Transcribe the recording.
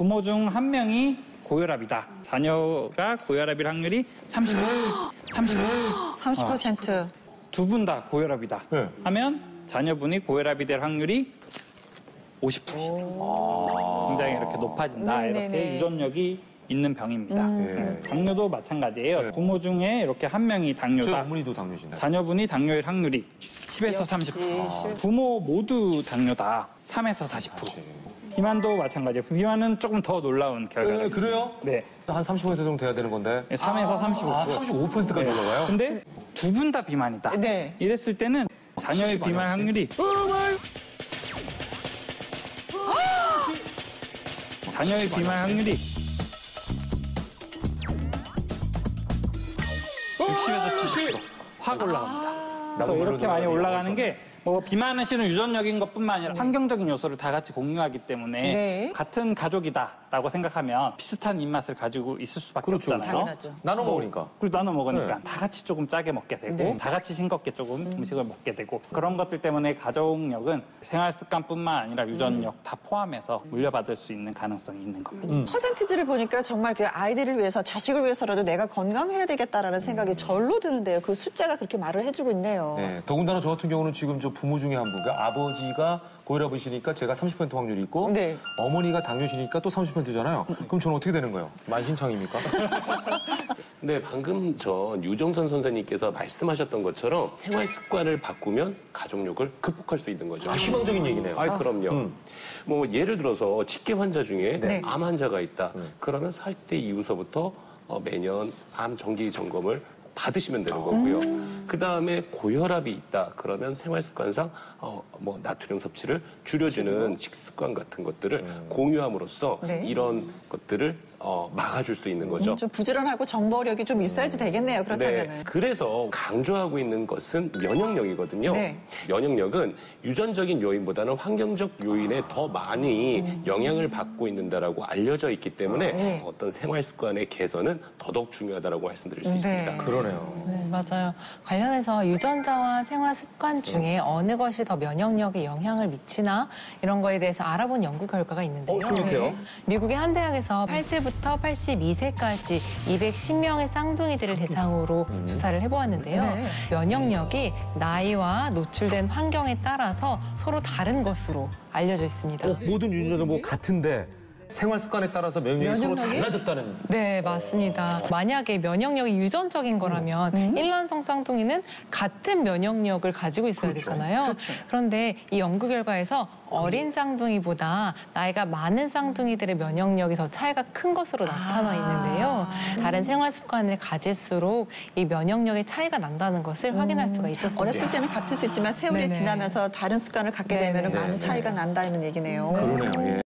부모 중 한 명이 고혈압이다. 자녀가 고혈압일 확률이 30%. 30%. 두 분 다 고혈압이다. 네. 하면 자녀분이 고혈압이 될 확률이 50%. 굉장히 이렇게 높아진다. 네네네. 이렇게 유전력이 있는 병입니다. 당뇨도 마찬가지예요. 부모 중에 이렇게 한 명이 저희 당뇨다. 어머니도 당뇨신데. 자녀분이 당뇨일 확률이 10에서 30%. 부모 모두 당뇨다. 3에서 40%. 비만도 마찬가지예요. 비만은 조금 더 놀라운 결과가 있습니다. 그래요? 네. 한 30% 정도 돼야 되는 건데. 3에서 35%. 35%까지 올라가요? 근데 두 분 다 비만이다. 네. 이랬을 때는 자녀의 비만 확률이 자녀의 비만 확률이 60에서 70%확 올라갑니다. 그래서 이렇게 많이 올라가는 게 뭐 비만은 실은 유전력인 것뿐만 아니라 환경적인 요소를 다 같이 공유하기 때문에 네. 같은 가족이다라고 생각하면 비슷한 입맛을 가지고 있을 수밖에 없잖아요. 당연하죠. 나눠 먹으니까. 그리고 나눠 먹으니까 다 같이 조금 짜게 먹게 되고 다 같이 싱겁게 조금 음식을 먹게 되고 그런 것들 때문에 가족력은 생활 습관뿐만 아니라 유전력 다 포함해서 물려받을 수 있는 가능성이 있는 겁니다. 퍼센티지를 보니까 정말 그 아이들을 위해서, 자식을 위해서라도 내가 건강해야 되겠다라는 생각이 절로 드는데요. 그 숫자가 그렇게 말을 해주고 있네요. 네, 더군다나 저 같은 경우는 지금 저 부모 중에 한 분, 그러니까 아버지가 고혈압이시니까 제가 30% 확률이 있고 네. 어머니가 당뇨시니까 또 30%잖아요. 그럼 저는 어떻게 되는 거예요? 만신창입니까? 네, 방금 전 유정선 선생님께서 말씀하셨던 것처럼 생활 습관을 바꾸면 가족력을 극복할 수 있는 거죠. 희망적인 얘기네요. 아, 그럼요. 뭐 예를 들어서 직계 환자 중에 네. 암 환자가 있다. 그러면 40대 이후서부터 매년 암 정기 점검을 받으시면 되는 거고요. 그 다음에 고혈압이 있다. 그러면 생활 습관상 뭐 나트륨 섭취를 줄여주는 식습관 같은 것들을 공유함으로써 네. 이런 것들을 막아줄 수 있는 거죠. 좀 부지런하고 정보력이 좀 있어야지 되겠네요. 그렇다면은. 네, 그래서 강조하고 있는 것은 면역력이거든요. 네. 면역력은 유전적인 요인보다는 환경적 요인에 더 많이 영향을 받고 있는다라고 알려져 있기 때문에 네. 어떤 생활 습관의 개선은 더더욱 중요하다라고 말씀드릴 수 네. 있습니다. 그러네요. 네, 맞아요. 관련해서 유전자와 생활 습관 중에 어느 것이 더 면역력에 영향을 미치나 이런 거에 대해서 알아본 연구 결과가 있는데요. 생각해요. 미국의 한 대학에서 8세부터 82세까지 210명의 쌍둥이들을 대상으로 조사를 해보았는데요. 네. 면역력이 나이와 노출된 환경에 따라서 서로 다른 것으로 알려져 있습니다. 모든 유전자 뭐 같은데 생활 습관에 따라서 면역력이 서로 면역력이? 달라졌다는. 네, 맞습니다. 만약에 면역력이 유전적인 거라면 일란성 쌍둥이는 같은 면역력을 가지고 있어야 되잖아요. 그렇죠. 그런데 이 연구 결과에서 어린 쌍둥이보다 나이가 많은 쌍둥이들의 면역력이 더 차이가 큰 것으로 나타나 있는데요. 다른 생활 습관을 가질수록 이 면역력의 차이가 난다는 것을 확인할 수가 있었습니다. 어렸을 때는 같을 수 있지만 세월이 네네. 지나면서 다른 습관을 갖게 네네. 되면 많은 차이가 난다는 얘기네요. 그러네요. 예.